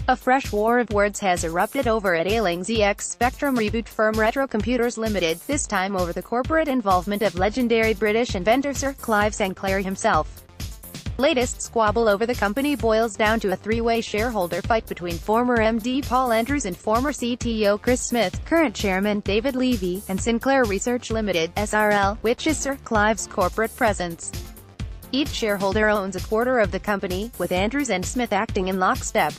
A fresh war of words has erupted over at ailing's ZX Spectrum reboot firm Retro Computers Ltd, this time over the corporate involvement of legendary British inventor Sir Clive Sinclair himself. Latest squabble over the company boils down to a three-way shareholder fight between former MD Paul Andrews and former CTO Chris Smith, current chairman David Levy, and Sinclair Research Ltd, SRL, which is Sir Clive's corporate presence. Each shareholder owns a quarter of the company, with Andrews and Smith acting in lockstep.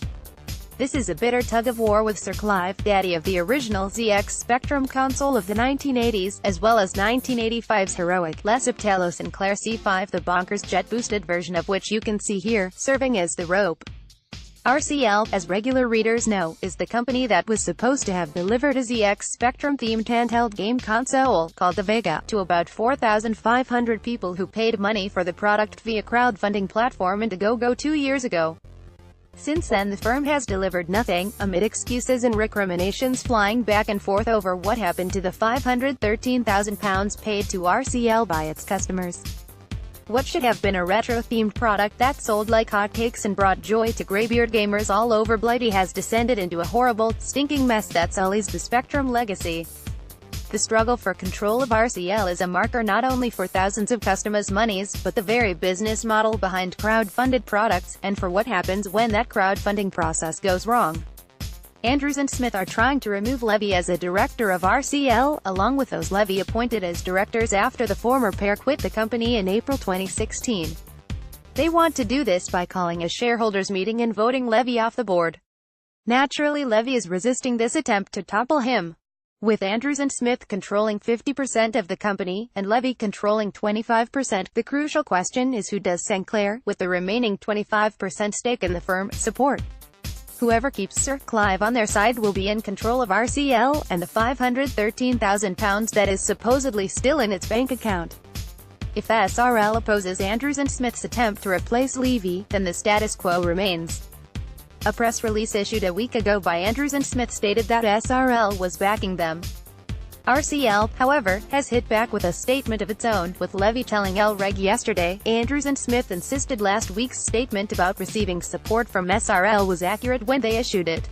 This is a bitter tug-of-war with Sir Clive, daddy of the original ZX Spectrum console of the 1980s, as well as 1985's heroic Les Aptalo Sinclair C5, the bonkers jet-boosted version of which you can see here, serving as the rope. RCL, as regular readers know, is the company that was supposed to have delivered a ZX Spectrum-themed handheld game console, called the Vega, to about 4,500 people who paid money for the product via crowdfunding platform Indiegogo 2 years ago. Since then the firm has delivered nothing, amid excuses and recriminations flying back and forth over what happened to the £513,000 paid to RCL by its customers. What should have been a retro-themed product that sold like hotcakes and brought joy to greybeard gamers all over Blighty has descended into a horrible, stinking mess that sullies the Spectrum legacy. The struggle for control of RCL is a marker not only for thousands of customers' monies, but the very business model behind crowd-funded products, and for what happens when that crowdfunding process goes wrong. Andrews and Smith are trying to remove Levy as a director of RCL, along with those Levy appointed as directors after the former pair quit the company in April 2016. They want to do this by calling a shareholders meeting and voting Levy off the board. Naturally, Levy is resisting this attempt to topple him. With Andrews and Smith controlling 50% of the company, and Levy controlling 25%, the crucial question is who does Sinclair, with the remaining 25% stake in the firm, support? Whoever keeps Sir Clive on their side will be in control of RCL, and the £513,000 that is supposedly still in its bank account. If SRL opposes Andrews and Smith's attempt to replace Levy, then the status quo remains. A press release issued a week ago by Andrews and Smith stated that SRL was backing them. RCL, however, has hit back with a statement of its own, with Levy telling El Reg yesterday. Andrews and Smith insisted last week's statement about receiving support from SRL was accurate when they issued it.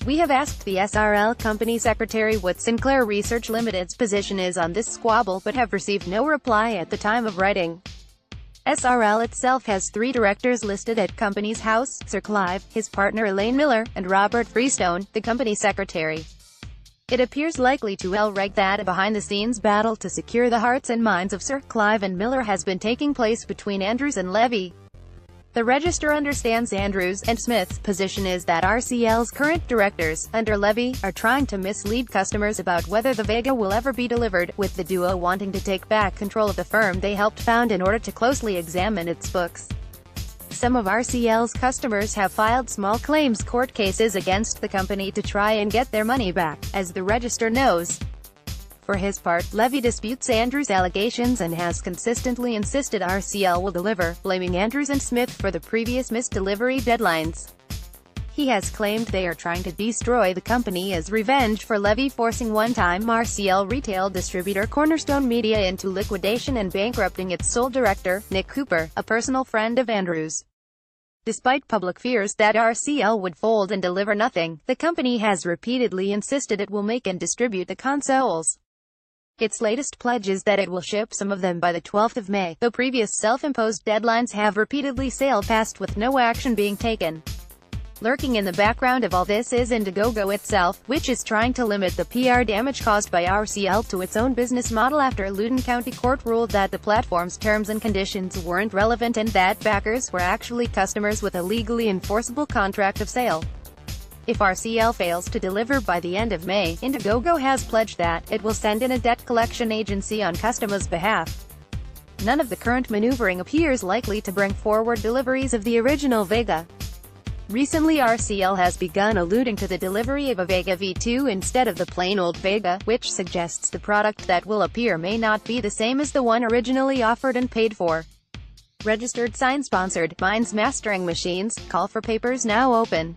We have asked the SRL company secretary what Sinclair Research Ltd's position is on this squabble but have received no reply at the time of writing. SRL itself has 3 directors listed at Companies House: Sir Clive, his partner Elaine Miller, and Robert Freestone, the company secretary. It appears likely to El Reg that a behind-the-scenes battle to secure the hearts and minds of Sir Clive and Miller has been taking place between Andrews and Levy. The Register understands Andrews and Smith's position is that RCL's current directors, under Levy, are trying to mislead customers about whether the Vega will ever be delivered, with the duo wanting to take back control of the firm they helped found in order to closely examine its books. Some of RCL's customers have filed small claims court cases against the company to try and get their money back, as the Register knows. For his part, Levy disputes Andrews' allegations and has consistently insisted RCL will deliver, blaming Andrews and Smith for the previous missed delivery deadlines. He has claimed they are trying to destroy the company as revenge for Levy forcing one-time RCL retail distributor Cornerstone Media into liquidation and bankrupting its sole director, Nick Cooper, a personal friend of Andrews. Despite public fears that RCL would fold and deliver nothing, the company has repeatedly insisted it will make and distribute the consoles. Its latest pledge is that it will ship some of them by the 12th of May, though previous self-imposed deadlines have repeatedly sailed past with no action being taken. Lurking in the background of all this is Indiegogo itself, which is trying to limit the PR damage caused by RCL to its own business model after a Loudoun County court ruled that the platform's terms and conditions weren't relevant and that backers were actually customers with a legally enforceable contract of sale. If RCL fails to deliver by the end of May, Indiegogo has pledged that it will send in a debt collection agency on customers' behalf. None of the current maneuvering appears likely to bring forward deliveries of the original Vega. Recently RCL has begun alluding to the delivery of a Vega V2 instead of the plain old Vega, which suggests the product that will appear may not be the same as the one originally offered and paid for. Registered sign sponsored, Minds Mastering Machines, call for papers now open.